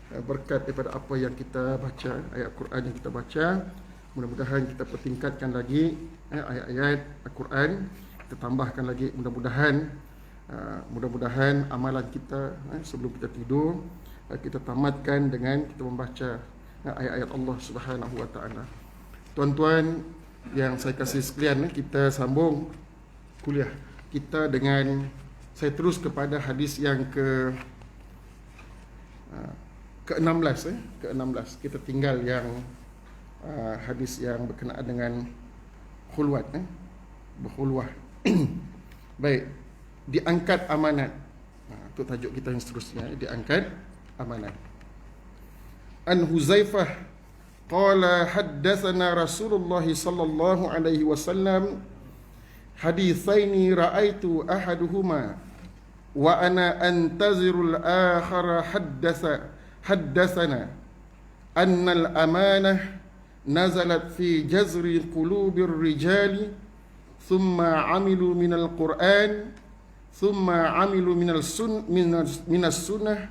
berkat daripada apa yang kita baca, ayat Quran yang kita baca. Mudah-mudahan kita pertingkatkan lagi ayat-ayat Al-Quran, kita tambahkan lagi, mudah-mudahan amalan kita sebelum kita tidur kita tamatkan dengan kita membaca ayat-ayat Allah Subhanahu wa taala. Tuan-tuan yang saya kasih sekalian, kita sambung kuliah kita dengan, saya terus kepada hadis yang ke-16 ke-16. Kita tinggal yang hadis yang berkenaan dengan khulwat, berkhulwah. Baik, diangkat amanat. Itu tajuk kita yang seterusnya, diangkat amanat. An Huzaifah qala haddatsana Rasulullah sallallahu alaihi wasallam haditsaini ra'aitu ahaduhuma wa ana antazirul akhara haddatsana anna al-amanah nazalat fi jazri qulubir rijali thumma amilu minal Qur'an thumma amilu minal sunnah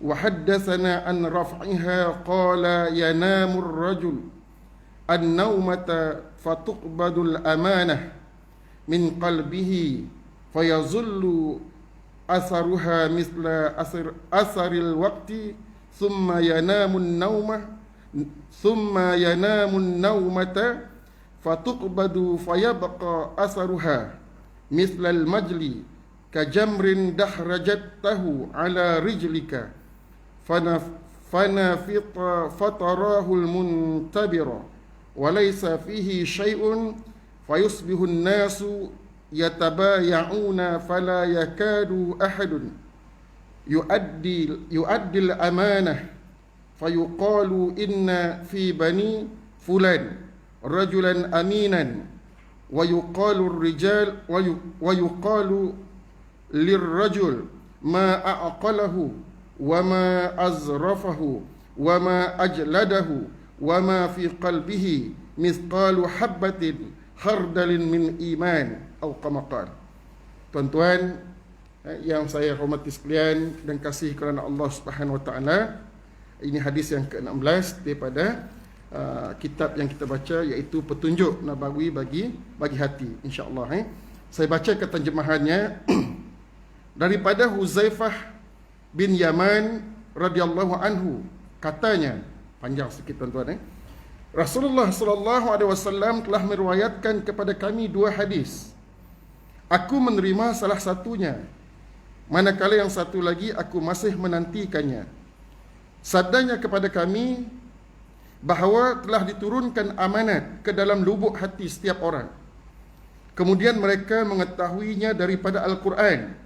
wa haddatsana an raf'iha qala yanamu ar-rajul an-nawmata fatuqbadul amanah min qalbihi fayazullu atharuha mithla atharil waqti thumma yanamu an-nawmata fatuqbadu fayabqa atharuha mithla al-majli kajamrin dahrajatahu ala rijlika fanafita fatarahu al-muntabira walaysa fihi syai'un fayusbihu an-nasu yatabaya'una fala yakadu ahadun yu'addi al-amanah fayuqalu inna fi bani fulan rajulan aminan wa yuqalu ar-rijal wa yuqalu lirrajul ma a'qalahu wa ma azrafahu wa ma ajladahu wa ma fi qalbihi mithqalu habbatin khardalin min iman atau kama qala. Tuan-tuan yang saya hormati sekalian dan kasih kerana Allah Subhanahu wa taala, ini hadis yang ke-16 daripada kitab yang kita baca, iaitu Petunjuk Nabawi bagi hati, insya-Allah. Saya bacakan terjemahannya daripada Huzaifah bin Yaman radhiyallahu anhu, katanya, panjang sikit tuan-tuan. Rasulullah sallallahu alaihi wasallam telah meriwayatkan kepada kami dua hadis. Aku menerima salah satunya, manakala yang satu lagi aku masih menantikannya. Sabdanya kepada kami bahawa telah diturunkan amanat ke dalam lubuk hati setiap orang. Kemudian mereka mengetahuinya daripada Al-Quran,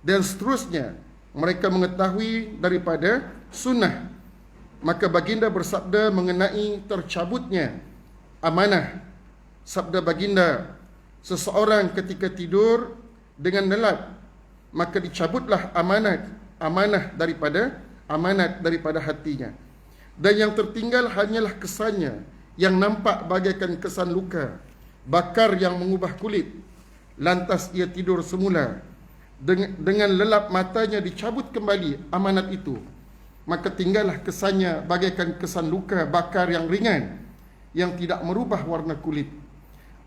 dan seterusnya mereka mengetahui daripada sunnah. Maka baginda bersabda mengenai tercabutnya amanah. Sabda baginda, seseorang ketika tidur dengan lelap, maka dicabutlah amanah daripada hatinya. Dan yang tertinggal hanyalah kesannya yang nampak bagaikan kesan luka bakar yang mengubah kulit. Lantas ia tidur semula. Dengan lelap matanya dicabut kembali amanat itu, maka tinggallah kesannya bagaikan kesan luka bakar yang ringan yang tidak merubah warna kulit,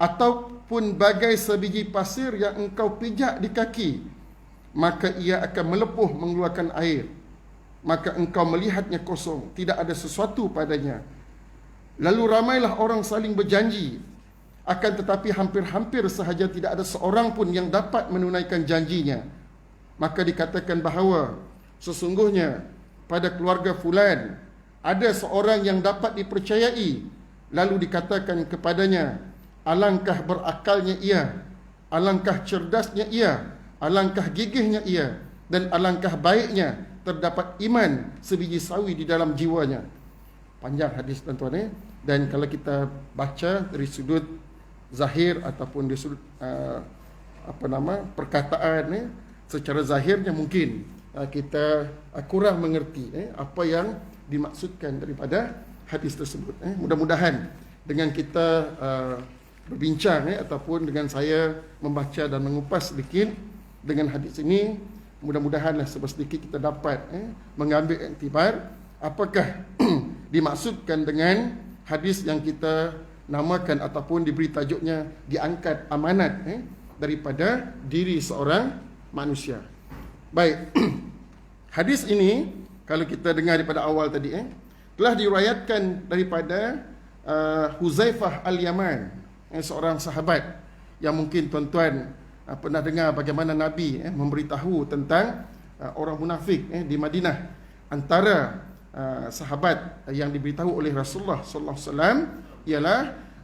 ataupun bagai sebiji pasir yang engkau pijak di kaki, maka ia akan melepuh mengeluarkan air. Maka engkau melihatnya kosong, tidak ada sesuatu padanya. Lalu ramailah orang saling berjanji, akan tetapi hampir-hampir sahaja tidak ada seorang pun yang dapat menunaikan janjinya. Maka dikatakan bahawa sesungguhnya pada keluarga fulan ada seorang yang dapat dipercayai. Lalu dikatakan kepadanya, alangkah berakalnya ia, alangkah cerdasnya ia, alangkah gigihnya ia, dan alangkah baiknya terdapat iman sebiji sawi di dalam jiwanya. Panjang hadis tuan-tuan. Dan kalau kita baca dari sudut zahir ataupun dari sudut perkataan, secara zahirnya mungkin kita kurang mengerti apa yang dimaksudkan daripada hadis tersebut. Mudah-mudahan dengan kita berbincang ataupun dengan saya membaca dan mengupas sedikit dengan hadis ini, mudah-mudahanlah sedikit kita dapat mengambil iktibar apakah dimaksudkan dengan hadis yang kita namakan ataupun diberi tajuknya diangkat amanat daripada diri seorang manusia. Baik. Hadis ini kalau kita dengar daripada awal tadi telah diriwayatkan daripada Huzaifah Al-Yaman, seorang sahabat yang mungkin tuan-tuan pernah dengar bagaimana Nabi memberitahu tentang orang munafik di Madinah. Antara sahabat yang diberitahu oleh Rasulullah sallallahu alaihi wasallam ialah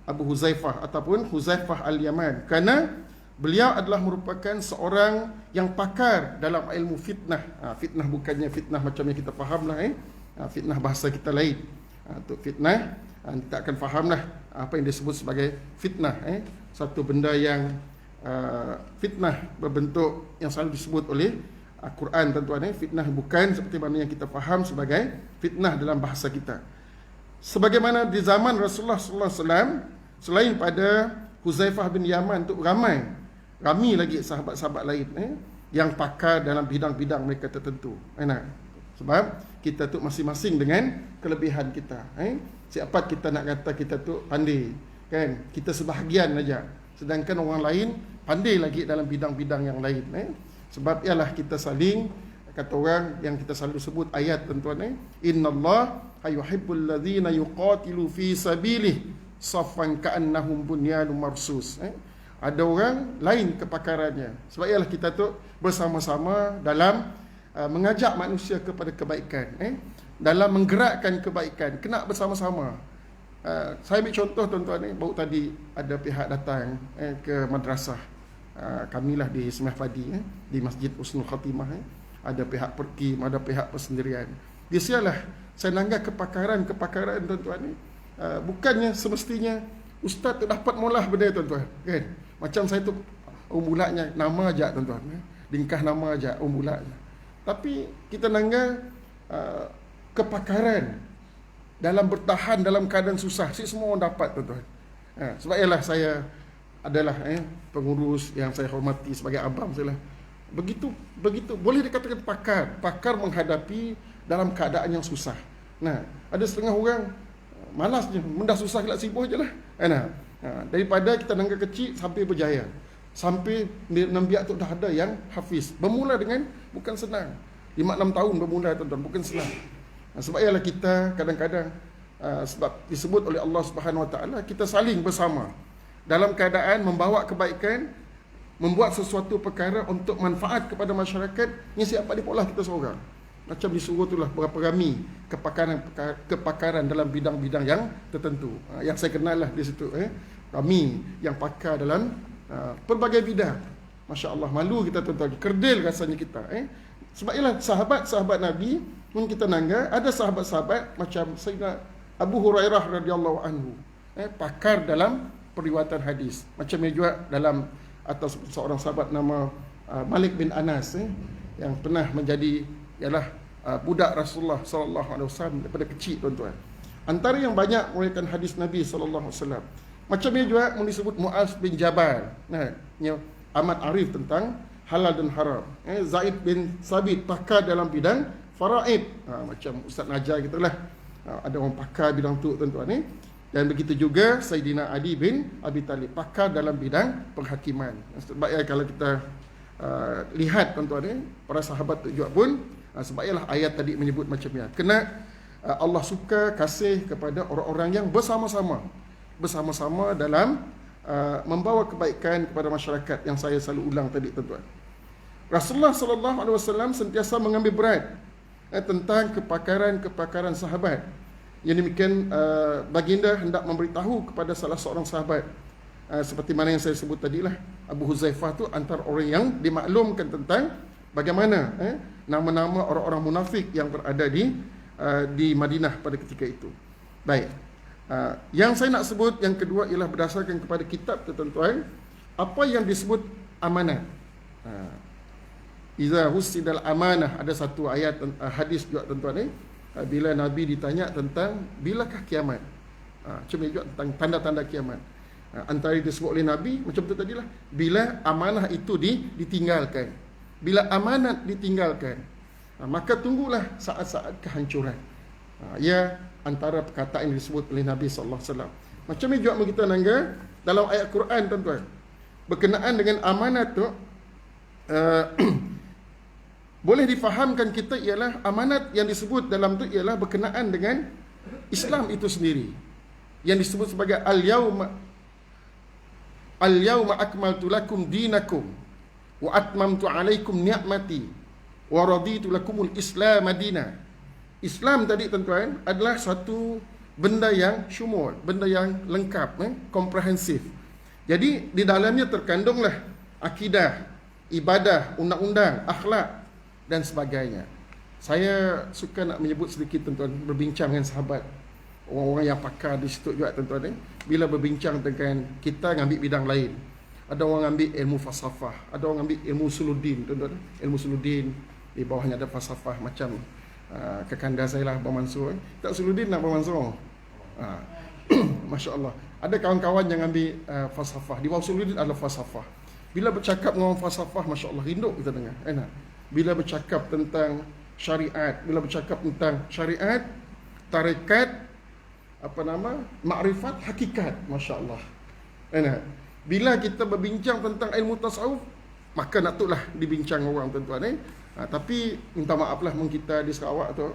Abu Huzaifah ataupun Huzaifah Al-Yaman, kerana beliau adalah merupakan seorang yang pakar dalam ilmu fitnah. Fitnah bukannya fitnah macam yang kita fahamlah, fitnah bahasa kita lain. Untuk fitnah kita akan fahamlah apa yang disebut sebagai fitnah, satu benda yang fitnah berbentuk yang selalu disebut oleh Al-Quran tuan-tuan. Fitnah bukan seperti mana yang kita faham sebagai fitnah dalam bahasa kita. Sebagaimana di zaman Rasulullah sallallahu alaihi wasallam, selain pada Huzaifah bin Yaman tu ramai lagi sahabat-sahabat lain yang pakar dalam bidang-bidang mereka tertentu. Sebab kita tu masing-masing dengan kelebihan kita. Siapa kita nak kata kita tu pandai, kan? Kita sebahagian aja. Sedangkan orang lain pandai lagi dalam bidang-bidang yang lain. Sebab ialah kita saling, kata orang yang kita selalu sebut ayat tuan-tuan, innallaha yuhibbul ladzina yuqatilu fi sabilihi saffan ka'annahum bunyanun marsus. Ada orang lain kepakarannya. Sebab ialah kita tu bersama-sama dalam mengajak manusia kepada kebaikan, dalam menggerakkan kebaikan, kena bersama-sama. Saya ambil contoh tuan-tuan, baru tadi ada pihak datang ke madrasah kamilah di Semah Padi, di Masjid Husnul Khatimah. Ada pihak perkim, ada pihak persendirian. Di sialah saya langgar kepakaran tuan-tuan. Bukannya semestinya ustaz tu dapat mulah benda tuan-tuan, kan? Macam saya tu mulanya nama aja tuan-tuan, ringkas nama aja mulanya. Tapi kita langgar kepakaran dalam bertahan dalam keadaan susah. Semua orang dapat tuan-tuan. Sebab ialah saya adalah pengurus yang saya hormati sebagai abang saya lah. Begitu boleh dikatakan pakar menghadapi dalam keadaan yang susah. Nah, ada setengah orang malasnya, benda susah kelak sibuk je lah. Daripada kita nangka kecil sampai berjaya, sampai nambiak tu dah ada yang hafiz. Bermula dengan bukan senang. 5-6 tahun bermula tuan-tuan, bukan senang. Sebab ialah kita kadang-kadang sebab disebut oleh Allah Subhanahu Wa Taala, kita saling bersama dalam keadaan membawa kebaikan, membuat sesuatu perkara untuk manfaat kepada masyarakat. Ini siapa dipolah kita seorang. Macam disuruh itulah berapa ramai kepakaran dalam bidang-bidang yang tertentu. Yang saya kenal lah di situ. Kami yang pakar dalam pelbagai bidang. Masya Allah, malu kita tuan-tuan. Kerdil rasanya kita. Sebab ialah sahabat-sahabat Nabi pun kita nangga, ada sahabat-sahabat macam Sayyidina Abu Hurairah radhiyallahu anhu, pakar dalam periwayatan hadis. Macam juga dalam atas seorang sahabat nama Malik bin Anas, yang pernah menjadi ialah budak Rasulullah sallallahu alaihi wasallam daripada kecil tuan-tuan. Antara yang banyak meriwayatkan hadis Nabi sallallahu alaihi wasallam. Macam ni juga disebut Muaz bin Jabal. Yang amat arif tentang halal dan haram. Zaid bin Sabit pakar dalam bidang faraid. Macam Ustaz Najar gitulah. Ada orang pakar bidang tu tuan-tuan. Dan begitu juga Sayyidina Ali bin Abi Talib, pakar dalam bidang penghakiman. Sebab ya kalau kita lihat tuan-tuan, para sahabat tu juga pun, sebab ialah ayat tadi menyebut macam ni. Kena Allah suka kasih kepada orang-orang yang bersama-sama dalam membawa kebaikan kepada masyarakat, yang saya selalu ulang tadi tuan-tuan. Rasulullah sallallahu alaihi wasallam sentiasa mengambil berat tentang kepakaran sahabat. Yang demikian baginda hendak memberitahu kepada salah seorang sahabat, seperti mana yang saya sebut tadilah, Abu Huzaifah tu antara orang yang dimaklumkan tentang bagaimana nama-nama orang-orang munafik yang berada di Madinah pada ketika itu. Baik, yang saya nak sebut yang kedua ialah berdasarkan kepada kitab tuan-tuan, apa yang disebut amanah. Iza husidal amanah, ada satu ayat hadis juga tuan-tuan, bila Nabi ditanya tentang bilakah kiamat, macam ni juga tentang tanda-tanda kiamat. Antara disebut oleh Nabi macam tu tadilah, bila amanah itu ditinggalkan. bila amanat ditinggalkan, maka tunggulah saat-saat kehancuran. Ya, antara perkataan yang disebut oleh Nabi sallallahu alaihi wasallam. Macam ni juga kita nangga dalam ayat Quran, tuan-tuan. Berkenaan dengan amanat tu, boleh difahamkan kita ialah amanat yang disebut dalam tu ialah berkenaan dengan Islam itu sendiri, yang disebut sebagai al-yauma akmaltu lakum dinakum wa atmamtu alaikum ni'mati wa raditu lakumul Islam madina. Islam tadi, tuan-tuan, adalah satu benda yang syumul, benda yang lengkap, komprehensif. Jadi di dalamnya terkandunglah akidah, ibadah, undang-undang, akhlak dan sebagainya. Saya suka nak menyebut sedikit, tuan-tuan, berbincang dengan sahabat, orang-orang yang pakar di situ juga, tuan-tuan, bila berbincang dengan kita ngambil bidang lain. Ada orang ambil ilmu falsafah, ada orang ambil ilmu usuluddin, tuan-tuan. Ilmu usuluddin, di bawahnya ada falsafah, macam kekanda saya lah, Abang Mansur. Tak usuluddin nak Abang Mansur? Masya Allah. Ada kawan-kawan yang ambil falsafah. Di bawah usuluddin adalah falsafah. Bila bercakap dengan orang falsafah, Masya Allah, rindu kita dengar. Enak. Bila bercakap tentang syariat, bila bercakap tentang syariat, tarekat, makrifat, hakikat, Masya Allah. Enak. Bila kita berbincang tentang ilmu tasawuf, maka naklah dibincang orang, tuan-tuan. Tapi minta maaflah kita di Sarawak tu,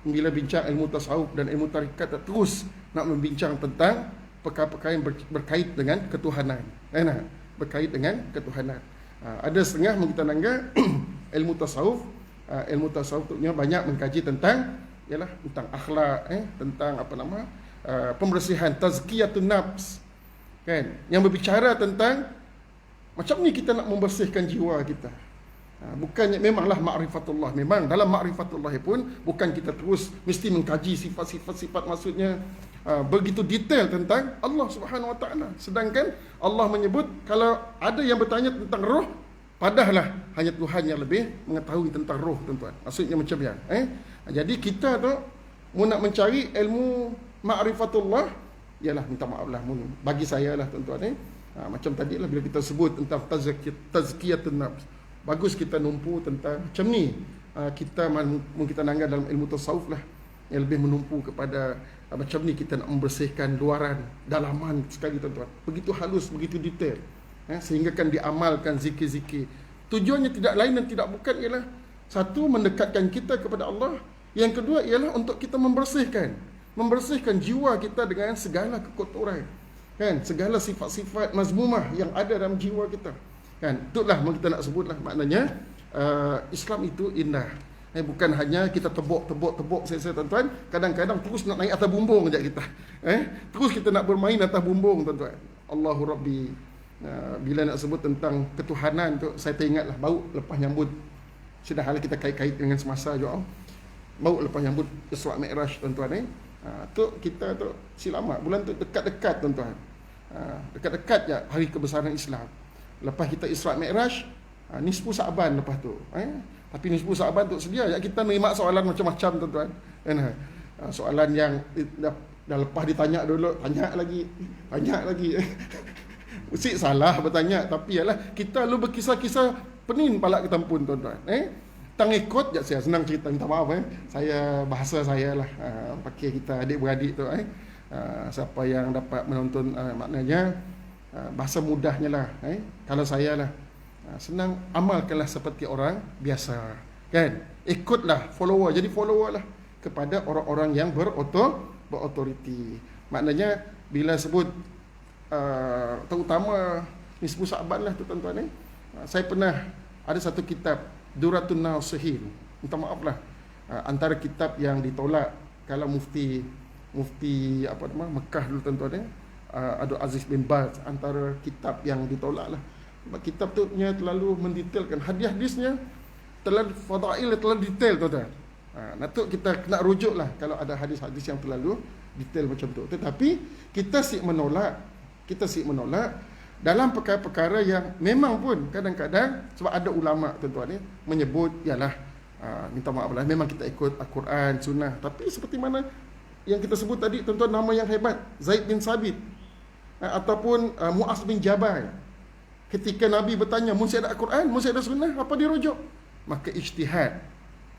bila bincang ilmu tasawuf dan ilmu tarekat, terus nak membincang tentang perkara-perkara yang berkait dengan ketuhanan. Enak. Berkait dengan ketuhanan. Ada setengah kita nangga ilmu tasawuf tu banyak mengkaji tentang tentang akhlak, tentang pembersihan, tazkiyatun nafs, kan, yang berbicara tentang macam ni kita nak membersihkan jiwa kita. Bukannya, memanglah ma'rifatullah, memang dalam ma'rifatullah pun bukan kita terus mesti mengkaji sifat-sifat, maksudnya begitu detail tentang Allah Subhanahu Wa Taala. Sedangkan Allah menyebut kalau ada yang bertanya tentang roh, padahlah hanya Tuhan yang lebih mengetahui tentang roh, tuan-tuan. Maksudnya macam yang jadi kita tu mau nak mencari ilmu ma'rifatullah, ialah minta maaflah bagi saya lah, tuan-tuan. Macam tadi lah bila kita sebut tentang tazkiyatun nafs, bagus kita numpu tentang macam ni. Kita nangga dalam ilmu tasawuf lah, yang lebih menumpu kepada macam ni kita nak membersihkan luaran, dalaman sekali, tuan-tuan. Begitu halus, begitu detail, sehingga kan diamalkan zikir-zikir. Tujuannya tidak lain dan tidak bukan ialah satu, mendekatkan kita kepada Allah. Yang kedua ialah untuk kita membersihkan jiwa kita dengan segala kekotoran, kan, segala sifat-sifat mazmumah yang ada dalam jiwa kita, kan. Itulah kita nak sebutlah maknanya Islam itu indah. Bukan hanya kita tebuk, saya tuan-tuan. Kadang-kadang terus nak naik atas bumbung sekejap kita. Terus kita nak bermain atas bumbung, tuan-tuan. Allahu Rabbi. Bila nak sebut tentang ketuhanan tu, saya teringatlah baru lepas nyambut, sudah hal kita kait-kait dengan semasa juga. Baru lepas nyambut Isra Mi'raj, tuan-tuan. Tu kita tu silamat. Bulan tu dekat-dekat, tuan-tuan. Dekat-dekat je hari kebesaran Islam. Lepas kita Isra Mi'raj, nisfu Sa'ban lepas tu. Tapi nisfu Sa'ban tu sedia ya kita nerima soalan macam-macam, tuan-tuan. Soalan yang dah lepas ditanya dulu, tanya lagi. Mesti salah bertanya, tapi ialah kita lu berkisah-kisah penin palak ketampun, tuan-tuan. Tang ikut je, saya senang cerita, minta maaf saya bahasa saya lah, pakai kita adik-beradik tu. Siapa yang dapat menonton, maknanya bahasa mudahnya lah. Kalau saya lah, senang amalkanlah seperti orang biasa, kan. Ikutlah, follower, jadi follower lah kepada orang-orang yang berautoriti. Maknanya bila sebut terutama nisfu Sa'ban lah tu, tuan-tuan. Saya pernah ada satu kitab, Duratun Nasihin, minta maaf lah, antara kitab yang ditolak kalau mufti Mekah dulu, tuan-tuan. Abdul Aziz bin Baz, antara kitab yang ditolak lah. Kitab tu terlalu mendetailkan hadis-hadisnya, terlalu fadail, terlalu detail, tuan-tuan. Natuk kita nak rujuk lah kalau ada hadis-hadis yang terlalu detail macam tu. Tetapi kita sik menolak dalam perkara-perkara yang memang pun kadang-kadang, sebab ada ulama, tuan-tuan, menyebut ialah minta maaf lah, memang kita ikut Al-Quran, Sunnah. Tapi seperti mana yang kita sebut tadi, tuan-tuan, nama yang hebat, Zaid bin Sabit, ataupun Mu'az bin Jabal, Ketika Nabi bertanya, mesti ada Al-Quran, mesti ada sunnah, apa dia rujuk? Maka ijtihad.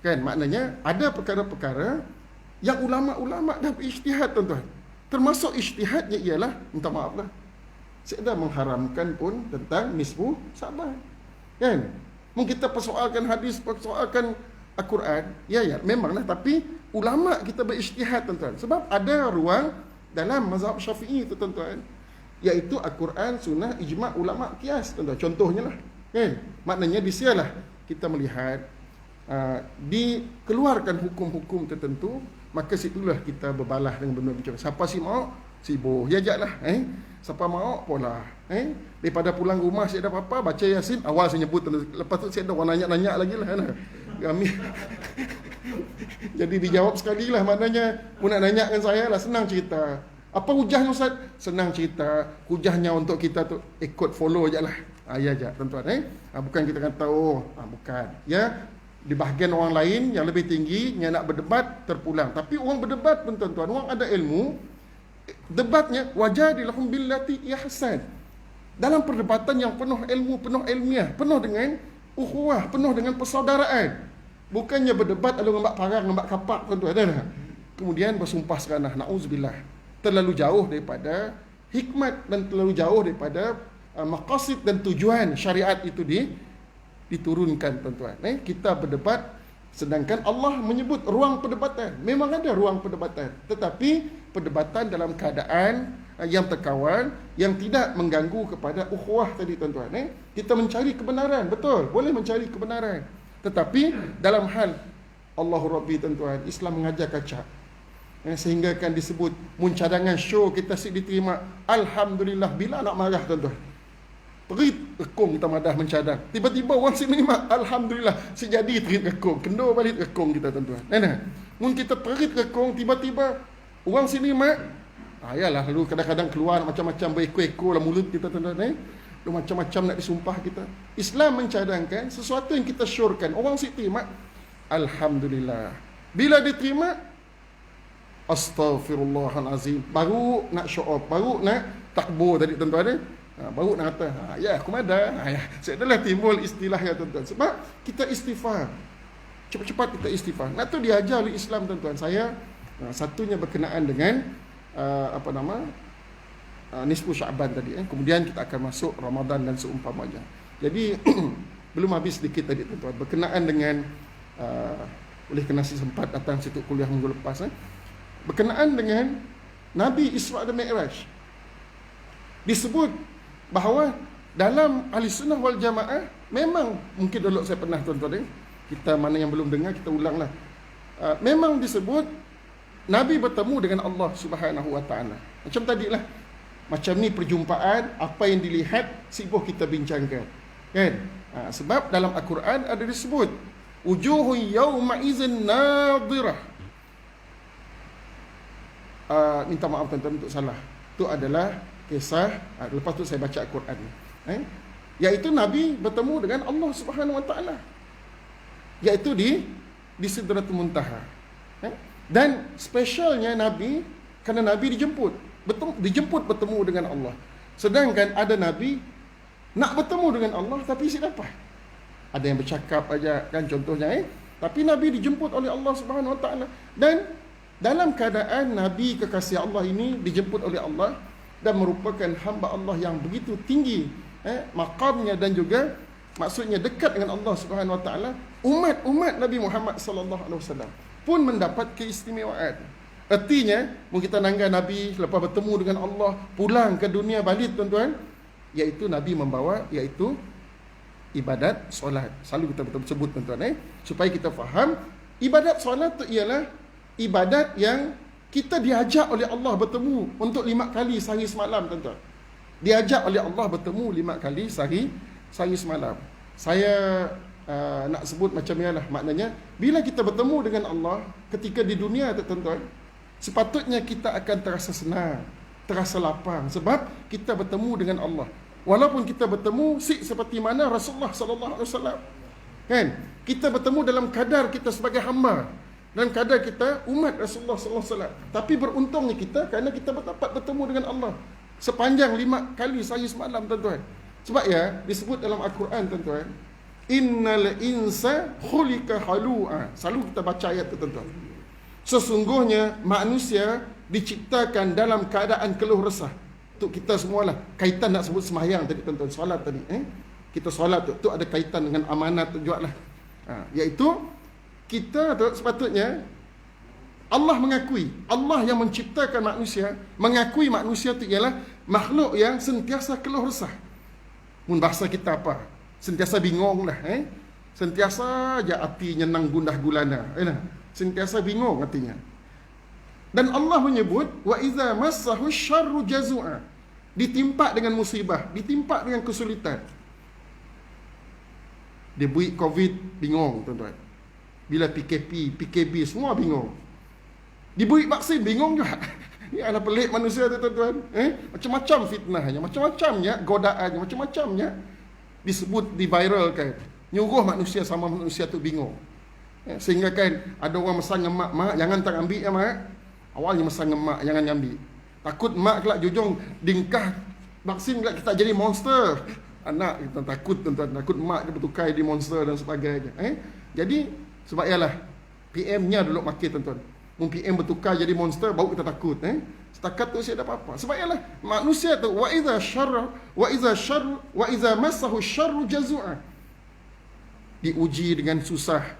Kan, maknanya ada perkara-perkara yang ulama-ulama dah berijtihad, tuan-tuan. Termasuk ijtihadnya ialah, minta maaf lah, saya dah mengharamkan pun tentang nisfu Sa'ban. Kan? Mungkin kita persoalkan hadis, persoalkan Al-Quran, ya, memanglah, tapi ulama kita berijtihad, tuan-tuan. Sebab ada ruang dalam mazhab Syafi'i tu, tuan-tuan, iaitu Al-Quran, sunnah, ijma' ulama, qiyas, tuan-tuan. Contohnya lah, kan? Maknanya di sialah kita melihat dikeluarkan hukum-hukum tertentu, maka situlah kita berbalah dengan benda macam siapa si mau, sibuk, ya jaklah, siapa mau pola, daripada pulang rumah saya dah apa-apa, baca Yasin, awal saya nyebut, lepas tu saya dah orang nanya-nanya lagi lah, kami jadi dijawab sekali lah, maknanya pun nak nanya dengan saya lah, senang cerita. Apa hujahnya Ustaz? Senang cerita. Hujahnya untuk kita tu ikut follow je lah. Ya je, tuan-tuan. Bukan kita kata, bukan. Ya, di bahagian orang lain yang lebih tinggi, yang nak berdebat, terpulang. Tapi orang berdebat pun, tuan-tuan, orang ada ilmu, debatnya, wajadilahum billati ihsan. Dalam perdebatan yang penuh ilmu, penuh ilmiah, penuh dengan ukhuwah, penuh dengan persaudaraan. Bukannya berdebat lalu ngembak parang, ngembak kapak, tuan-tuan. Kemudian bersumpah seranah, na'udzubillah. Terlalu jauh daripada hikmat dan terlalu jauh daripada maqasid dan tujuan syariat itu diturunkan, tuan-tuan. Kita berdebat, sedangkan Allah menyebut ruang perdebatan. Memang ada ruang perdebatan, tetapi perdebatan dalam keadaan yang terkawal, yang tidak mengganggu kepada ukhuwah tadi, tuan-tuan. Kita mencari kebenaran, betul, boleh mencari kebenaran, tetapi dalam hal Allahu Rabbi, tuan-tuan, Islam mengajar kacak, sehingga kan disebut muncadangan show kita diterima, alhamdulillah. Bila nak marah, tuan-tuan, perit rekong kita madah mencadang, tiba-tiba orang sini mak, alhamdulillah, sejadi terit rekong, kendor balik rekong kita, tuan-tuan. Mungkin kita perit rekong, tiba-tiba orang sini mak, yalah, lalu kadang-kadang keluar macam-macam berekor-ekor lah mulut kita, tuan-tuan. Macam-macam nak disumpah kita. Islam mencadangkan sesuatu yang kita syorkan, orang sini mak, alhamdulillah. Bila diterima, astaghfirullahalazim, baru nak show off, baru nak takbur tadi, tuan-tuan. Baru nak kata, ya aku ada, saya adalah timbul istilah, ya, tuan-tuan. Sebab kita istighfar, cepat-cepat kita istighfar. Nak tu diajar oleh Islam, tuan-tuan. Saya satunya berkenaan dengan nisfu Sya'ban tadi. Kemudian kita akan masuk Ramadan dan seumpamanya. Jadi belum habis sedikit tadi, tuan-tuan, berkenaan dengan oleh kerana sempat datang situ kuliah minggu lepas, berkenaan dengan Nabi Isra' dan Mi'raj. Disebut bahawa dalam Ahli Sunnah wal Jamaah, memang mungkin dulu saya pernah, tuan-tuan, kita mana yang belum dengar, kita ulanglah. Memang disebut Nabi bertemu dengan Allah Subhanahu wa ta'ala. Macam tadilah, macam ni perjumpaan, apa yang dilihat sibuk kita bincangkan, kan? Sebab dalam Al-Quran ada disebut wujuhun yawma izin nadirah. Minta maaf, tuan-tuan, untuk salah. Itu adalah kisah, lepas tu saya baca Al-Quran, iaitu Nabi bertemu dengan Allah Subhanahu wa ta'ala, iaitu di Sidratul Muntaha. Dan spesialnya Nabi, kerana Nabi dijemput bertemu dengan Allah. Sedangkan ada Nabi nak bertemu dengan Allah tapi si dapat. Ada yang bercakap aja, kan, contohnya, tapi Nabi dijemput oleh Allah Subhanahu wa ta'ala. Dan dalam keadaan Nabi kekasih Allah ini dijemput oleh Allah dan merupakan hamba Allah yang begitu tinggi maqamnya, dan juga maksudnya dekat dengan Allah Subhanahu wa ta'ala, umat Nabi Muhammad sallallahu alaihi wasallam pun mendapat keistimewaan. Artinya, mungkin kita nangga Nabi lepas bertemu dengan Allah pulang ke dunia balik, tuan-tuan, iaitu Nabi membawa iaitu ibadat solat. Selalu kita betul sebut, tuan-tuan, supaya kita faham ibadat solat itu ialah ibadat yang kita diajak oleh Allah bertemu untuk 5 kali sehari semalam, tuan-tuan. Diajak oleh Allah bertemu 5 kali sehari semalam. Saya nak sebut macam ni lah, maknanya bila kita bertemu dengan Allah ketika di dunia, tuan-tuan, sepatutnya kita akan terasa senang, terasa lapang, sebab kita bertemu dengan Allah. Walaupun kita bertemu seperti mana Rasulullah sallallahu alaihi wasallam, kan, kita bertemu dalam kadar kita sebagai hamba, dalam kadar kita umat Rasulullah sallallahu alaihi wasallam. Tapi beruntungnya kita kerana kita dapat bertemu dengan Allah sepanjang 5 kali sehari semalam, tuan-tuan. Sebab ya, disebut dalam Al-Quran tuan-tuan, innal insa khuliqa halu'a. Selalu kita baca ayat tu tuan-tuan. Sesungguhnya manusia diciptakan dalam keadaan keluh resah. Untuk kita semualah. Kaitan nak sebut sembahyang tadi tuan-tuan, solat tadi. Kita solat tu ada kaitan dengan amanat tu juga lah. Iaitu kita tu sepatutnya Allah mengakui, Allah yang menciptakan manusia, mengakui manusia itu ialah makhluk yang sentiasa keluh resah. Mun bahasa kita apa? Sentiasa bingung lah. Sentiasa je hati nyenang gundah gulana. Sentiasa bingung hatinya. Dan Allah menyebut, wa iza massahu syarru jazua. Ditimpa dengan musibah, ditimpa dengan kesulitan. Dia beri COVID, bingung tuan-tuan. Bila PKB, semua bingung. Diberi vaksin, bingung juga. Ini adalah pelik manusia tu tuan-tuan. Macam-macam fitnahnya, macam-macamnya godaannya, macam-macamnya disebut, diviralkan. Nyuruh manusia sama manusia tu bingung. Sehingga kan ada orang mesan dengan mak, jangan tak ambil ya mak. Awalnya mesan dengan mak, jangan ambil. Takut mak kelak jujung dingkah vaksin kelak kita jadi monster. Anak kita takut tuan-tuan, takut mak dia bertukar jadi monster dan sebagainya. Jadi sebab ialah PM-nya dulu makin tuan-tuan. PM bertukar jadi monster, baru kita takut. Setakat tu saya ada apa-apa. Sebab ialah manusia tu wa iza massahu syarru jazua. Diuji dengan susah,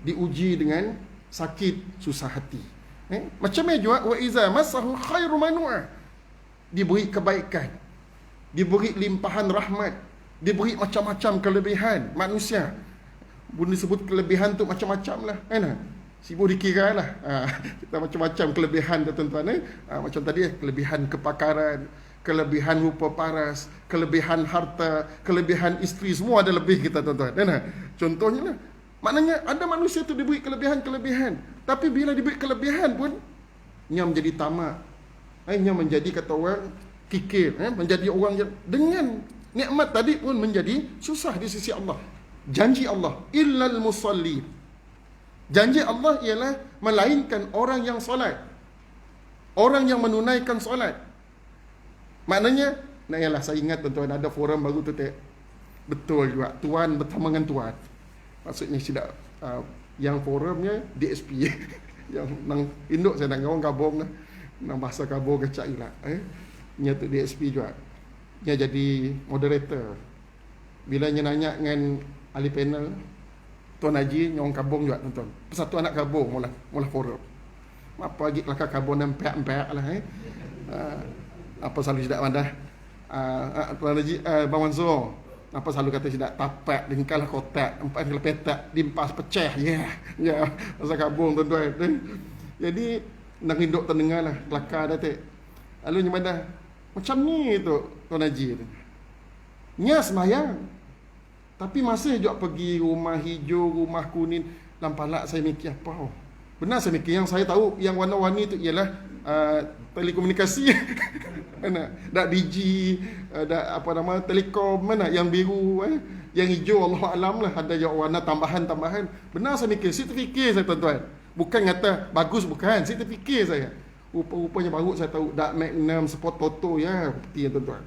diuji dengan sakit, susah hati. Macam ni juga wa iza massahu khairu manua. Diberi kebaikan, diberi limpahan rahmat, diberi macam-macam kelebihan manusia. Bunda sebut kelebihan tu macam-macam lah. Sibuk dikira lah. Kita macam-macam kelebihan tu tuan-tuan. Macam tadi kelebihan kepakaran, kelebihan rupa paras, kelebihan harta, kelebihan isteri, semua ada lebih kita tuan-tuan. Contohnya lah. Maknanya ada manusia tu diberi kelebihan-kelebihan. Tapi bila diberi kelebihan pun, nya menjadi tamak. Nya menjadi kata orang kikir. Menjadi orang yang dengan nikmat tadi pun menjadi susah di sisi Allah. Janji Allah, illal musalli. Janji Allah ialah melainkan orang yang solat. Orang yang menunaikan solat. Maknanya, ialah saya ingat tuan-tuan ada forum baru tu betul juga. Tuan bersama dengan tuan. Maksudnya tidak yang forumnya DSP. Yang nang induk saya nak orang gabung lah. Nang bahasa kabur kecak juga. Nya tu DSP juga. Nya jadi moderator. Bila nya nanya dengan ahli panel, Tuan Haji nyong kabung juga tuan-tuan. Persatuan anak kabung mula forum. Apa lagi kelakar kabung dan pihak-pihak lah. Apa selalu tidak mandah. Tuan Haji, Bang Manzur, apa selalu kata tidak tapak, dingkalah kotak, empat kali petak, dimpas pecah. Ya, masa kabung tuan-tuan. Jadi, nak hiduk terdengar lah, kelakar dah tak. Lalu ni mandah, macam ni tu Tuan Haji. Nya semayang. Tapi masih juga pergi rumah hijau, rumah kuning. Lampalak saya mikir apa? Benar saya mikir, yang saya tahu yang warna-warni itu ialah telekomunikasi. Mana? Dak Digi, dak apa nama telekom, mana yang biru, yang hijau Allah alam lah, ada yang warna tambahan-tambahan. Benar saya mikir, saya terfikir saya tuan-tuan. Bukan kata bagus, bukan, saya terfikir saya. Rupa-rupanya baru saya tahu dak Magnum Sport Toto ya, seperti tuan-tuan.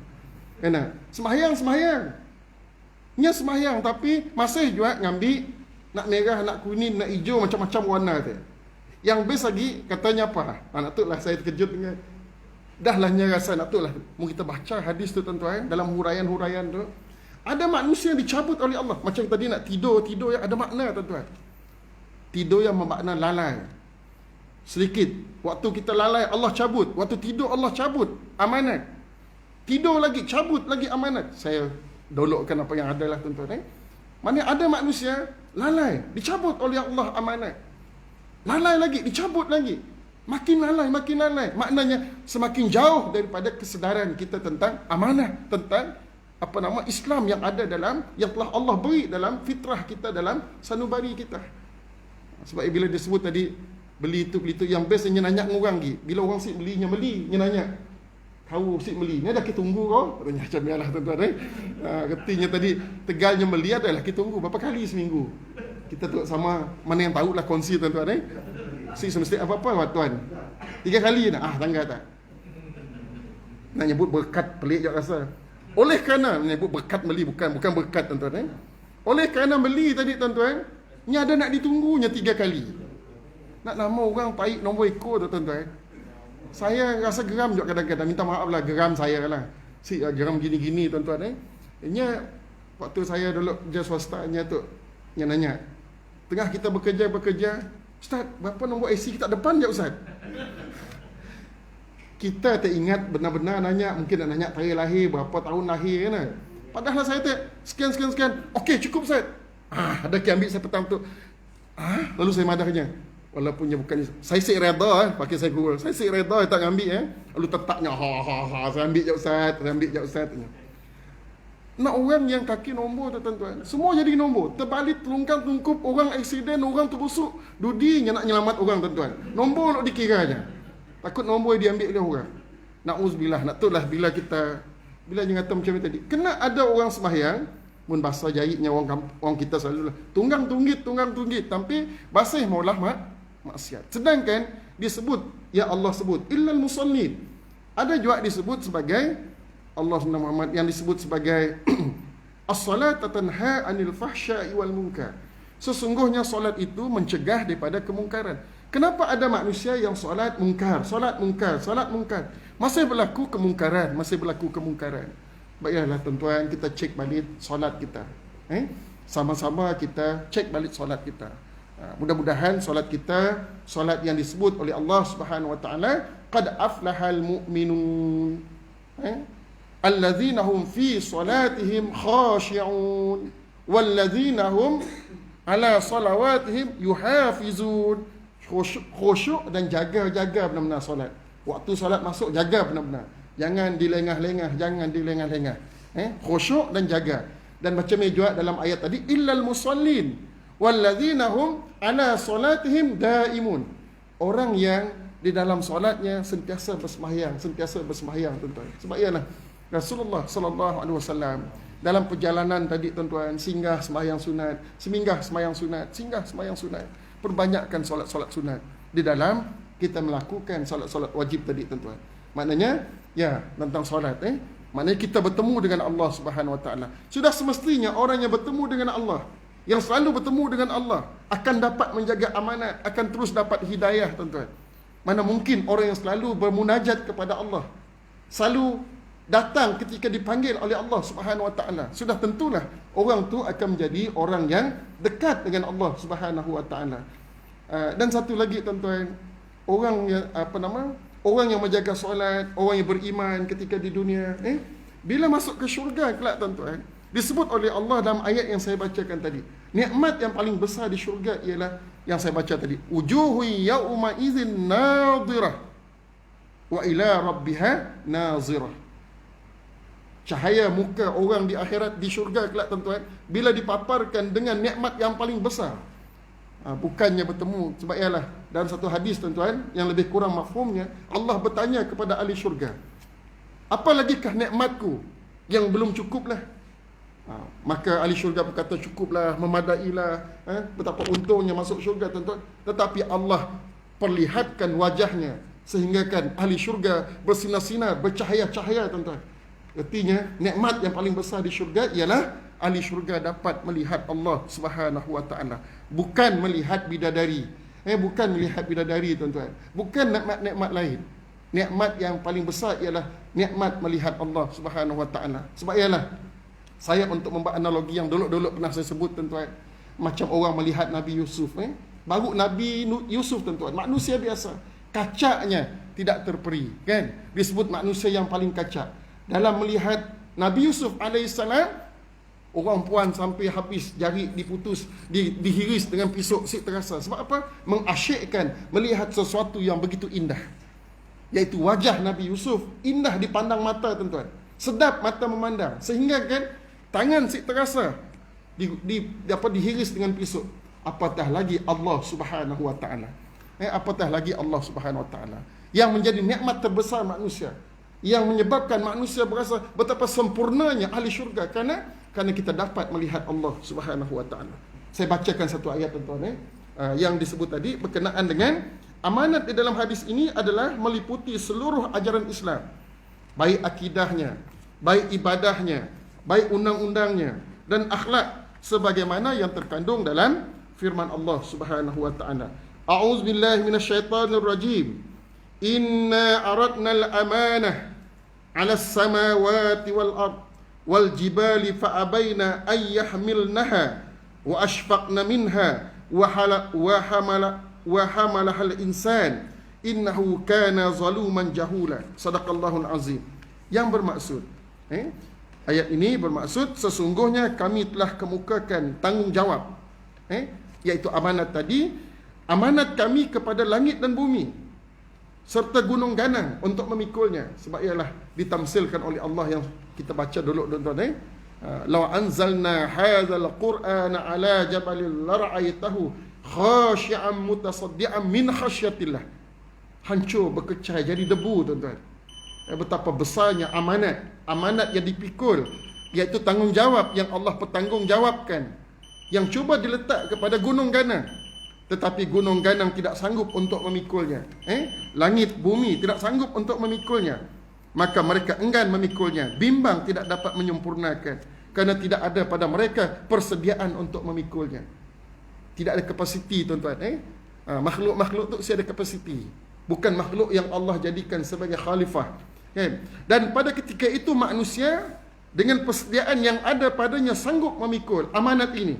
Mana? Sembahyang. Nya sembahyang tapi masih juga ngambil nak merah, nak kuning, nak hijau, macam-macam warna tu. Yang best lagi katanya apa? Nak tu lah saya terkejut dengan dah lah nya rasa nak tu lah. Mungkin kita baca hadis tu tuan-tuan dalam huraian-huraian tu. Ada manusia yang dicabut oleh Allah. Macam tadi nak tidur yang ada makna tuan-tuan. Tidur yang bermakna lalai. Sedikit waktu kita lalai Allah cabut, waktu tidur Allah cabut amanat. Tidur lagi cabut lagi amanat. Saya dolokkan apa yang ada lah tuan-tuan. Mana ada manusia lalai, dicabut oleh Allah amanat. Lalai lagi, dicabut lagi. Makin lalai. Maknanya semakin jauh daripada kesedaran kita tentang amanah, tentang apa nama Islam yang ada dalam, yang telah Allah beri dalam fitrah kita, dalam sanubari kita. Sebab bila disebut tadi beli itu yang bestnya nanya orang lagi. Bila orang si belinya beli, nya nanya. Tahu si beli, ni dah kita tunggu kau. Katanya macam nialah tuan-tuan. Ketinya tadi tegalnya beli adalah kita tunggu berapa kali seminggu. Kita tu sama mana yang tahu lah kongsi tuan-tuan. Si semesti apa-apa tuan. 3 kali dah. Tangga tak. Nak nyebut berkat pelik je rasa. Oleh kerana menyebut berkat beli, bukan berkat tuan-tuan. Oleh kerana beli tadi tuan-tuan, ni ada nak ditunggunya 3 kali. Nak nama orang tarik nombor ekor tu tuan-tuan. Saya rasa geram juga kadang-kadang. Minta maaf lah, geram saya lah. Geram gini-gini tuan-tuan. Nya waktu saya dulu kerja swasta nya tu, yang nanya. Tengah kita bekerja, Ustaz, berapa nombor IC kita depan je Ustaz? Kita tak ingat benar-benar nanya, mungkin nak nanya tarikh lahir, berapa tahun lahir kan. Padahal saya tak sekian. Okey, cukup Ustaz. Ada ke ambil saya petang tu. Lalu saya madahnya. Walaupun bukan saya sik redha pakai saya Google. Saya sik redha tak ambil Lalu tetapnya saya ambil je Ustaz. Nak orang yang kaki nombor tu tuan-tuan. Semua jadi nombor. Terbalik, telungkang, tungkup, orang aksiden, orang terbusuk. Dudinya nak nyelamat orang tuan-tuan. Nombor nak dikiranya. Takut nombor diambil oleh orang. Na'uzubillah. Nak tu lah bila dia kata macam tadi. Kena ada orang sembahyang. Mun bahasa jahitnya orang kita selalu lah. Tunggang tunggit. Tapi bahasa maulah maksiat. Sedangkan disebut, ya Allah sebut. Illal musallin. Ada juga disebut sebagai Allah Muhammad yang disebut sebagai as-salatu tanha 'anil fahsya'i wal munkar. Sesungguhnya solat itu mencegah daripada kemungkaran. Kenapa ada manusia yang solat mungkar? Masih berlaku kemungkaran. Baiklah tuan-tuan, kita cek balik solat kita. Sama-sama kita cek balik solat kita. Mudah-mudahan solat kita solat yang disebut oleh Allah Subhanahu wa taala, qad aflahal mu'minun. Alladzina hum fi salatihim khashi'un walladzina hum ala salawatihim yuhafizun. Khusyuk dan jaga benar-benar solat. Waktu solat masuk jaga benar-benar. Jangan dilengah-lengah. Khusyuk dan jaga. Dan macam ni juga dalam ayat tadi, illal musallin walladzina hum ala salatihim daimun. Orang yang di dalam solatnya sentiasa bersembahyang tuan-tuan. Sebab ialah Rasulullah sallallahu alaihi wasallam dalam perjalanan tadi tuan-tuan, singgah sembahyang sunat. Perbanyakkan solat-solat sunat di dalam kita melakukan solat-solat wajib tadi tuan-tuan. Maknanya tentang solat maknanya kita bertemu dengan Allah Subhanahu wa taala. Sudah semestinya orang yang bertemu dengan Allah, yang selalu bertemu dengan Allah akan dapat menjaga amanat, akan terus dapat hidayah tuan-tuan. Mana mungkin orang yang selalu bermunajat kepada Allah, selalu datang ketika dipanggil oleh Allah Subhanahu wa taala, sudah tentulah orang tu akan menjadi orang yang dekat dengan Allah Subhanahu wa taala. Dan satu lagi tuan-tuan, orang yang menjaga solat, orang yang beriman ketika di dunia, bila masuk ke syurga kelak tuan-tuan, disebut oleh Allah dalam ayat yang saya bacakan tadi. Nikmat yang paling besar di syurga ialah yang saya baca tadi. Wujuhu yauma idzin nadhirah wa ila rabbiha nazirah. Cahaya muka orang di akhirat, di syurga kelak tuan-tuan, bila dipaparkan dengan nikmat yang paling besar. Bukannya bertemu. Sebab ialah dalam satu hadis tuan-tuan yang lebih kurang mafhumnya, Allah bertanya kepada ahli syurga, apa lagikah nikmatku yang belum cukuplah? Maka ahli syurga berkata, cukuplah, memadailah, betapa untungnya masuk syurga tuan-tuan. Tetapi Allah perlihatkan wajahnya sehingga kan ahli syurga bersinar-sinar, bercahaya-cahaya tuan-tuan. Artinya nikmat yang paling besar di syurga ialah ahli syurga dapat melihat Allah Subhanahu wa taala, bukan melihat bidadari. Bukan melihat bidadari tuan-tuan, bukan nikmat-nikmat lain. Nikmat yang paling besar ialah nikmat melihat Allah Subhanahu wa taala. Sebab ialah saya untuk membuat analogi yang dulu-dulu pernah saya sebut tuan-tuan, macam orang melihat Nabi Yusuf. Baru Nabi Yusuf tuan-tuan, manusia biasa, kacaknya tidak terperi, kan? Disebut manusia yang paling kacak. Dalam melihat Nabi Yusuf alaihissalam, orang puan sampai habis jari diputus, dihiris dengan pisau sik terasa. Sebab apa? Mengasyikkan melihat sesuatu yang begitu indah, iaitu wajah Nabi Yusuf. Indah dipandang mata tuan-tuan, sedap mata memandang, sehingga kan tangan sik terasa dihiris dengan pisau. Apatah lagi Allah Subhanahu wa taala. Apatah lagi Allah Subhanahu wa taala yang menjadi nikmat terbesar manusia, yang menyebabkan manusia berasa betapa sempurnanya ahli syurga kerana kita dapat melihat Allah Subhanahu wa taala. Saya bacakan satu ayat tuan-tuan yang disebut tadi berkenaan dengan amanat di dalam hadis ini adalah meliputi seluruh ajaran Islam, baik akidahnya, baik ibadahnya, baik undang-undangnya dan akhlak sebagaimana yang terkandung dalam firman Allah Subhanahu wa taala. A'udzubillahi minasyaitonirrajim. Inna aradna al-amanah 'ala as-samawati wal ard wal jibali fa abaina ay yahmilnaha wa ashfaqna minha wa hamalaha al-insan innahu kana zaluman jahula. Sadaqallahul azim. Yang bermaksud ayat ini bermaksud sesungguhnya kami telah kemukakan tanggungjawab iaitu amanat tadi, amanat kami kepada langit dan bumi serta gunung ganang untuk memikulnya. Sebab ialah ditamsilkan oleh Allah yang kita baca dulu tuan-tuan. Law anzalna hadzal qur'ana ala jabalin lara'aitahu khashi'an mutasaddian min khasyatillah. Hancur berkecai jadi debu tuan-tuan. Betapa besarnya amanat yang dipikul, iaitu tanggungjawab yang Allah bertanggungjawabkan, yang cuba diletak kepada gunung ganang, tetapi gunung ganang tidak sanggup untuk memikulnya. Langit bumi tidak sanggup untuk memikulnya, maka mereka enggan memikulnya, bimbang tidak dapat menyempurnakan, kerana tidak ada pada mereka persediaan untuk memikulnya. Tidak ada kapasiti tuan-tuan. Makhluk-makhluk tu ada kapasiti, bukan makhluk yang Allah jadikan sebagai khalifah. Dan pada ketika itu manusia dengan persediaan yang ada padanya sanggup memikul amanat ini.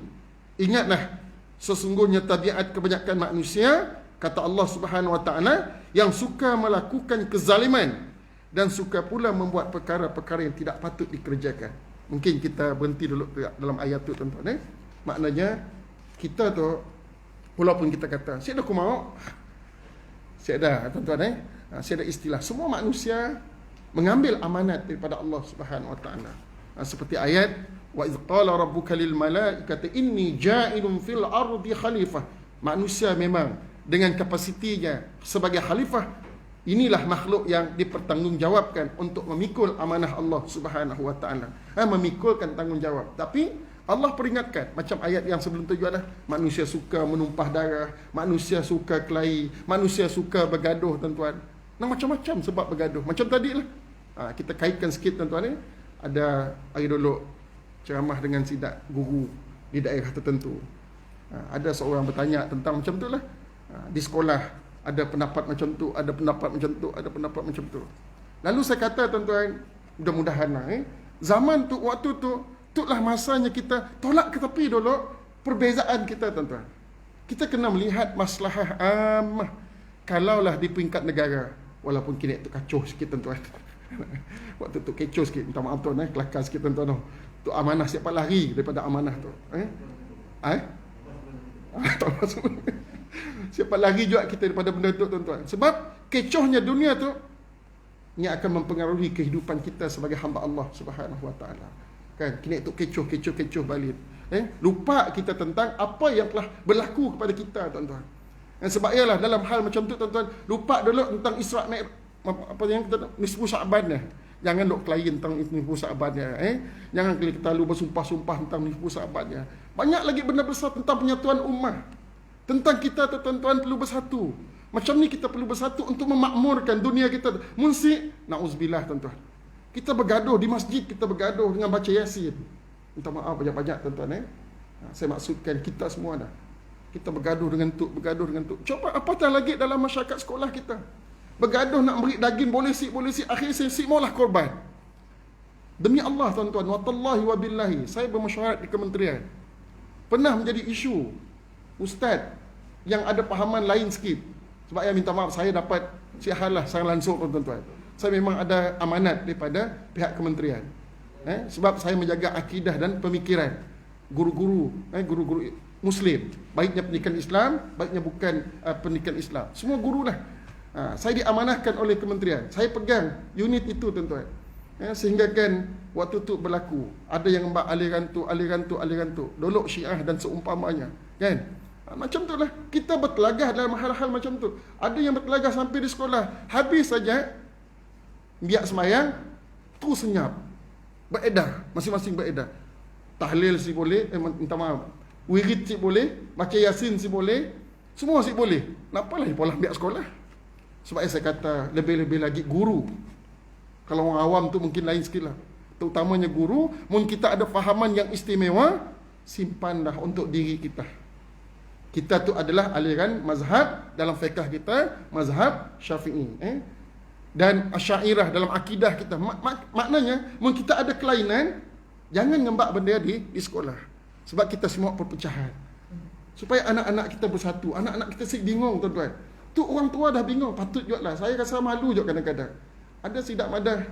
Ingatlah, sesungguhnya tabiat kebanyakan manusia, kata Allah Subhanahu wa taala, yang suka melakukan kezaliman dan suka pula membuat perkara-perkara yang tidak patut dikerjakan. Mungkin kita berhenti dulu dalam ayat tu tuan-tuan. Maknanya kita tu, walaupun kita kata saya dah mau, saya dah tuan-tuan, saya ada istilah, semua manusia mengambil amanat daripada Allah Subhanahu wa taala. Seperti ayat wa idz qala rabbuka lil malaikati inni ja'ilun fil ardi khalifah. Manusia memang dengan kapasitinya sebagai khalifah, inilah makhluk yang dipertanggungjawabkan untuk memikul amanah Allah Subhanahu wa taala. Memikulkan tanggungjawab. Tapi Allah peringatkan, macam ayat yang sebelum tu juga, manusia suka menumpah darah, manusia suka kelahi, manusia suka bergaduh tuan-tuan. Macam-macam sebab bergaduh. Macam tadilah. Kita kaitkan sikit tuan-tuan. Ada hari dulu ceramah dengan sidak guru di daerah tertentu. Ada seorang bertanya tentang macam tu lah. Di sekolah ada pendapat macam tu, ada pendapat macam tu, ada pendapat macam tu. Lalu saya kata tuan-tuan, mudah-mudahan lah zaman tu, waktu tu, itulah masanya kita tolak ke tepi dulu perbezaan kita tuan-tuan. Kita kena melihat maslahah ammah. Kalaulah di peringkat negara, walaupun kini tu kacau sikit tuan-tuan. Waktu tu kecoh sikit, minta maaf tuan, kelakar sikit tuan-tuan. Tu amanah, siapa lari daripada amanah tu? Tak masuk. Siapa lari juga kita daripada benda tu tuan-tuan. Sebab kecohnya dunia tu, ini akan mempengaruhi kehidupan kita sebagai hamba Allah Subhanahu wa taala. Kan, kini tu kecoh balik. Lupa kita tentang apa yang telah berlaku kepada kita tuan-tuan. Sebab ialah dalam hal macam tu tuan-tuan, lupa dulu tentang Isra' Mi'raj, apa yang kita nisfu Sya'ban dah. Jangan dok klien tentang nisfu Sya'ban ya. Jangan kita lalu bersumpah-sumpah tentang nisfu Sya'ban ya. Banyak lagi benda besar tentang penyatuan ummah. Tentang kita tuan-tuan perlu bersatu. Macam ni kita perlu bersatu untuk memakmurkan dunia kita. Munsi, na'uzubillah tuan-tuan. Kita bergaduh di masjid, kita bergaduh dengan baca Yasin. Minta maaf banyak-banyak tuan-tuan. Saya maksudkan kita semua dah. Kita bergaduh dengan tu. Coba apatah lagi dalam masyarakat sekolah kita. Bergaduh nak beri daging, boleh si, akhir si maulah korban. Demi Allah tuan-tuan, wallahi wa billahi, saya bermesyuarat di kementerian. Pernah menjadi isu ustaz yang ada pahaman lain sikit. Sebab yang minta maaf, saya dapat sihalah saya langsung tuan-tuan. Saya memang ada amanat daripada pihak kementerian. Sebab saya menjaga akidah dan pemikiran guru-guru Muslim, baiknya pendidikan Islam, baiknya bukan pendidikan Islam. Semua gurulah. Saya diamanahkan oleh kementerian. Saya pegang unit itu tuan-tuan. Sehingga kan waktu tu berlaku, ada yang membak aliran tu, dolok Syiah dan seumpamanya. Kan? Macam tu lah. Kita bertelagah dalam hal-hal macam tu. Ada yang bertelagah sampai di sekolah. Habis saja biak semayang, terus senyap. Beredar, masing-masing beredar. Tahlil si boleh, minta maaf. Wirid si boleh, baca Yasin si boleh, semua si boleh. Nampalah pola biak sekolah. Sebab saya kata lebih-lebih lagi guru. Kalau orang awam tu mungkin lain sikit lah. terutamanya guru, mun kita ada fahaman yang istimewa, simpanlah untuk diri kita. Kita tu adalah aliran mazhab dalam fiqh kita, mazhab Syafi'i. Dan Asy'ariyah dalam akidah kita. Maknanya, mun kita ada kelainan, jangan ngembak benda di sekolah. Sebab kita semua perpecahan. Supaya anak-anak kita bersatu. Anak-anak kita bingung, tuan-tuan. Tu orang tua dah bingung, patut juga lah. Saya rasa malu juga kadang-kadang. Ada sidak madah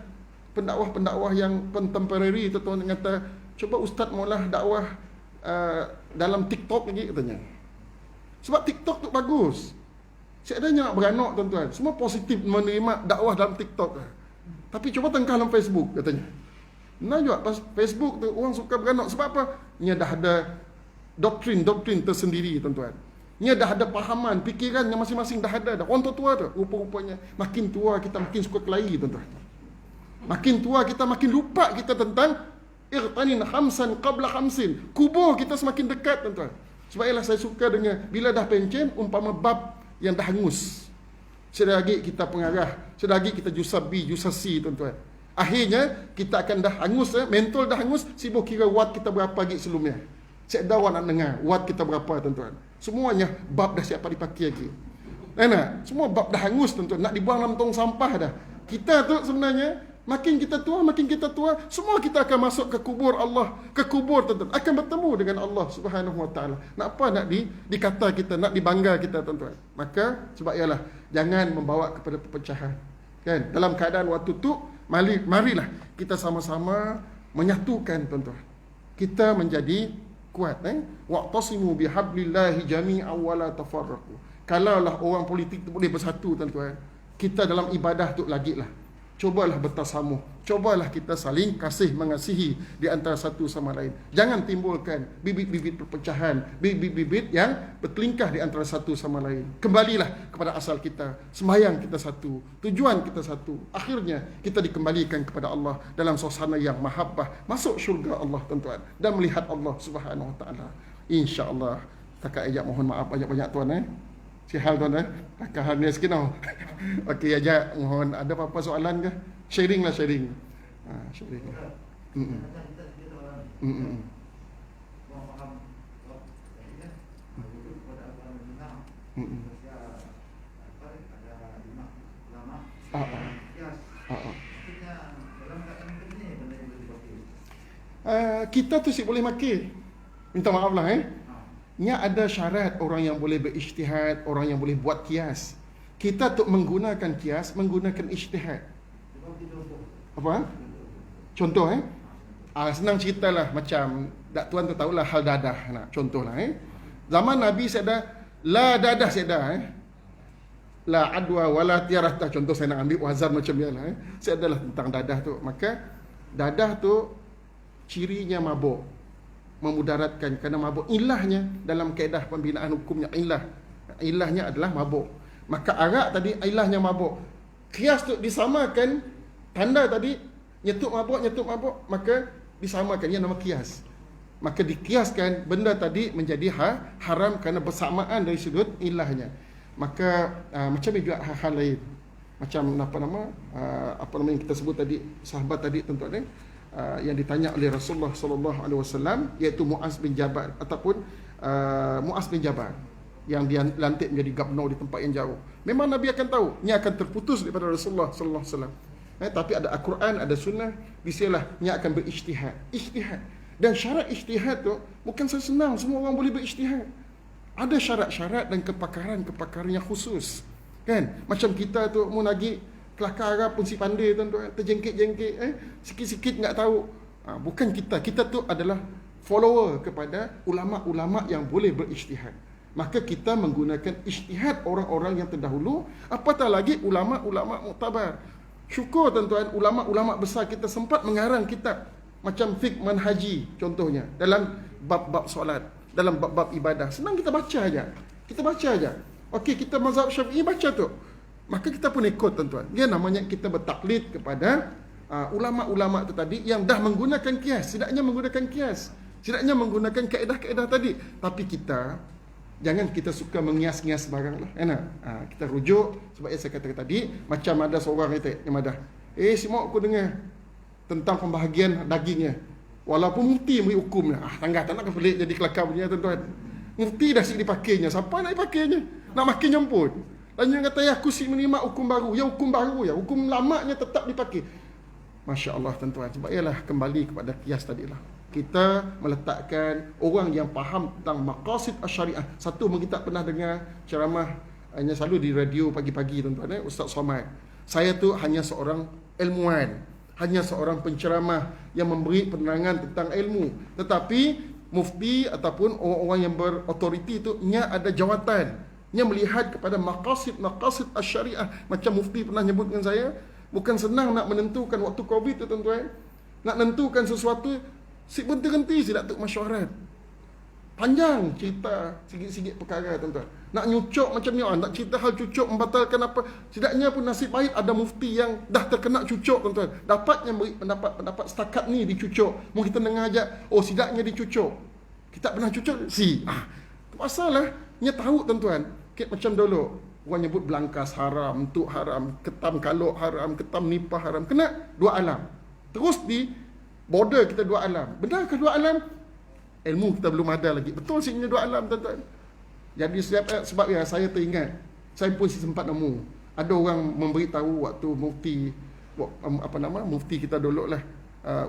pendakwah-pendakwah yang contemporary, tuan-tuan kata, cuba ustaz maulah dakwah dalam TikTok lagi, katanya. Sebab TikTok tu bagus. Seadanya nak beranak, tuan-tuan. Semua positif menerima dakwah dalam TikTok. Tapi cuba tengkah dalam Facebook, katanya. Nah juga, pas Facebook tu orang suka beranak. Sebab apa? Ia dah ada doktrin tersendiri, tuan-tuan. Ia dah ada pahaman, fikiran yang masing-masing dah ada. Orang tua tu, rupa-rupanya. Makin tua kita makin suka kelahi, tuan-tuan. Makin tua kita makin lupa kita tentang irtanin khamsan qabla khamsin. Kubur kita semakin dekat, tuan-tuan. Sebab ialah saya suka dengan bila dah pencen, umpama bab yang dah hangus. Sedagi kita pengarah, sedagi kita jusabi, jusasi, tuan-tuan. Akhirnya kita akan dah hangus, mentol dah hangus, sibuk kira watt kita berapa lagi sebelumnya. Cik dah nak dengar watt kita berapa, tuan-tuan. Semuanya bab dah siap dipakai lagi. Semua bab dah hangus, tuan-tuan. Nak dibuang dalam tong sampah dah. Kita tu sebenarnya makin kita tua, semua kita akan masuk ke kubur Allah, ke kubur, tuan-tuan. Akan bertemu dengan Allah Subhanahu Wa Taala. Nak apa nak dikata kita, nak dibangga kita, tuan-tuan. Maka sebab ialah jangan membawa kepada perpecahan. Kan? Dalam keadaan waktu tu, marilah kita sama-sama menyatukan, tuan-tuan. Kita menjadi kuat. Wa'tasimu bihablillahi jami'an wa la tafarraqu. Kalaulah orang politik tu boleh bersatu, tuan-tuan, kita dalam ibadah tu lagilah. Cobalah bertasamuh. Cobalah kita saling kasih mengasihi di antara satu sama lain. Jangan timbulkan bibit-bibit perpecahan, bibit-bibit yang bertelingkah di antara satu sama lain. Kembalilah kepada asal kita. Sembahyang kita satu. Tujuan kita satu. Akhirnya kita dikembalikan kepada Allah dalam suasana yang mahabbah. Masuk syurga Allah, tuan-tuan. Dan melihat Allah Subhanahu Wa Taala. InsyaAllah. Takak ajak mohon maaf banyak-banyak, tuan. Sihal, tuan. Takak hal ni sikit tau. Okey, ajak mohon. Ada apa-apa soalan ke? Sharing lah, sharing. Sharing. Kita tu si boleh maki. Minta maaf lah, Nya ada syarat orang yang boleh berijtihad, orang yang boleh buat kias. Kita tu menggunakan kias, menggunakan ijtihad. Apa? Contoh, senang ceritalah macam tuan tu tahulah hal dadah, nak contohlah, Zaman Nabi saya la dadah saya la adwa wala tiarata, contoh saya nak ambil wazan macam nialah, saya adalah tentang dadah tu. Maka dadah tu cirinya mabuk, memudaratkan kerana mabuk. Ilahnya dalam kaedah pembinaan hukumnya ilahnya adalah mabuk. Maka arak tadi ilahnya mabuk. Kias tu disamakan, tanda tadi nyetuk mabuk, maka disamakan, ia nama kias. Maka dikiaskan benda tadi menjadi haram kerana bersamaan dari sudut ilahnya. Maka macam juga hal-hal lain. Macam apa nama yang kita sebut tadi, sahabat tadi, tuan-tuan, yang ditanya oleh Rasulullah sallallahu alaihi wasallam, iaitu Muaz bin Jabal ataupun Muaz bin Jabal yang dia lantik menjadi gubernur di tempat yang jauh. Memang Nabi akan tahu ia akan terputus daripada Rasulullah sallallahu alaihi wasallam. Tapi ada Al-Quran, ada sunnah, disialah ia akan berijtihad. Ijtihad. Dan syarat ijtihad tu bukan senang, semua orang boleh berijtihad. Ada syarat-syarat dan kepakaran yang khusus. Kan? Macam kita tu mau lagi kelakar Arab pun si pandai, tuan-tuan, terjengkit-jengkit, sikit-sikit enggak tahu. Bukan kita tu adalah follower kepada ulama-ulama yang boleh berijtihad. Maka kita menggunakan ijtihad orang-orang yang terdahulu, apatah lagi ulama-ulama muktabar. Syukur, tuan-tuan, ulama-ulama besar kita sempat mengarang kitab macam fiqh manhaji contohnya, dalam bab-bab solat, dalam bab-bab ibadah. Senang kita baca aja. Okey, kita mazhab Syafi'i baca tu. Maka kita pun ikut, tuan-tuan. Dia namanya kita bertaklid kepada ulama-ulama tu tadi yang dah menggunakan kias. Tidaknya menggunakan kias, tidaknya menggunakan kaedah-kaedah tadi. Tapi kita jangan kita suka mengias-ngias barang lah. Kita rujuk sebab yang saya katakan tadi, macam ada seorang yang ada, Simok aku dengar tentang pembahagian dagingnya. Walaupun mufti beri hukumnya. Tangga tak nak pelik jadi kelakar punya tuan-tuan. Mufti dah sik dipakainya. Siapa nak dipakainya? Nak makin nyamput. Dan yang kata, ya aku sik menerima hukum baru. Ya hukum baru ya. Hukum lamanya tetap dipakai. Masya Allah tuan-tuan. Sebab ialah kembali kepada kias tadilah. Kita meletakkan orang yang faham tentang maqasid syariah. Satu, mungkin tak pernah dengar ceramah hanya selalu di radio pagi-pagi tuan-tuan. Ustaz Somad. Saya tu hanya seorang ilmuwan. Hanya seorang penceramah yang memberi penerangan tentang ilmu. Tetapi mufti ataupun orang-orang yang berautoriti itu ada jawatan. Nya melihat kepada maqasid syariah. Macam mufti pernah nyebut dengan saya, bukan senang nak menentukan waktu Covid tu tuan-tuan. Nak menentukan sesuatu, si berhenti si Datuk Masyarakat. Panjang cerita sikit-sikit perkara tuan-tuan. Nak nyucuk macam ni, nak cerita hal cucuk membatalkan apa. Setidaknya pun nasib baik ada mufti yang dah terkena cucuk tuan-tuan. Dapatnya beri pendapat setakat ni dicucuk. Mungkin kita dengar aja, oh setidaknya dicucuk. Kita pernah cucuk masalah nya tahu tuan-tuan. Macam dulu orang nyebut belangkas haram, entuk haram, ketam kalok haram, ketam nipah haram. Kena dua alam. Terus di border kita dua alam. Benarkah dua alam? Ilmu kita belum ada lagi. Betul sihnya dua alam tuan-tuan. Jadi sebab ya saya teringat, saya pun sempat nemu ada orang memberitahu waktu mufti kita dulu lah,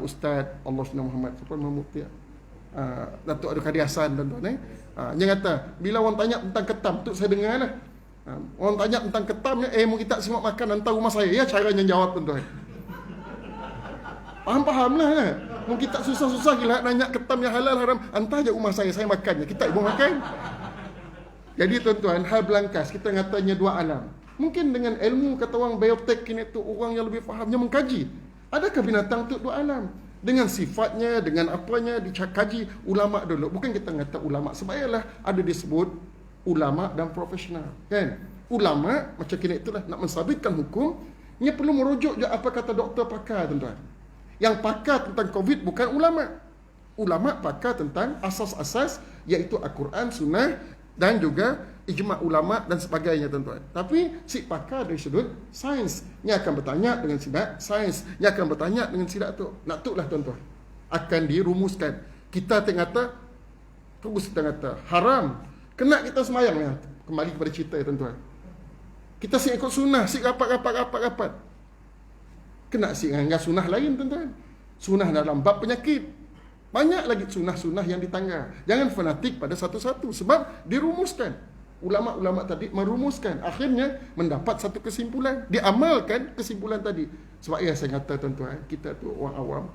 Ustaz Allah SWT Muhammad, siapa nama mufti, Datuk Abdul Kadir Hassan tuan-tuan. Dia kata bila orang tanya tentang ketam tu, saya dengar lah, orang tanya tentang ketam ni, mau kita semua makan hantar rumah saya, ya caranya jawab tuan-tuan. Faham lah kan? Mungkin tak susah-susah gila nanya ketam yang halal haram, hantar je rumah saya makannya. Kita ibu makan. Jadi tuan-tuan, hal belangkas kita katanya dua alam. Mungkin dengan ilmu kata orang biotek kini tu orang yang lebih fahamnya mengkaji. Adakah binatang tu dua alam? Dengan sifatnya, dengan apanya dikaji ulama dulu. Bukan kita kata ulama sebab ialah ada disebut ulama dan profesional, kan? Ulama macam kini itulah nak mensabitkan hukum, ia perlu merujuk je apa kata doktor pakar tuan-tuan. Yang pakar tentang Covid bukan ulama. Ulama pakar tentang asas-asas iaitu Al-Quran, Sunnah dan juga ijma' ulama dan sebagainya tuan-tuan. Tapi si pakar dari sudut sains, dia akan bertanya dengan sidak sains, dia akan bertanya dengan sidak tu. Nak tu lah tuan-tuan. Akan dirumuskan. Kita kata terus kita kata haram. Kena kita semayang ya. Kembali kepada cerita tuan-tuan. Kita si ikut sunnah, si rapat. Kena si dengan sunnah lain tuan-tuan. Sunnah dalam bab penyakit. Banyak lagi sunnah-sunnah yang ditangga. Jangan fanatik pada satu-satu. Sebab dirumuskan. Ulama-ulama tadi merumuskan. Akhirnya mendapat satu kesimpulan. Diamalkan kesimpulan tadi. Sebab saya kata tuan-tuan, kita tu orang awam.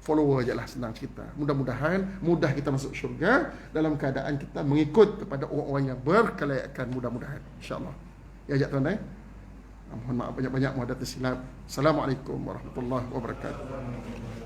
Follower je lah, senang kita. Mudah-mudahan mudah kita masuk syurga dalam keadaan kita mengikut kepada orang-orang yang berkelayakan. Mudah-mudahan. InsyaAllah. Ya ajak tuan-tuan. Mohon maaf banyak-banyak mudah tersilap. Assalamualaikum warahmatullahi wabarakatuh.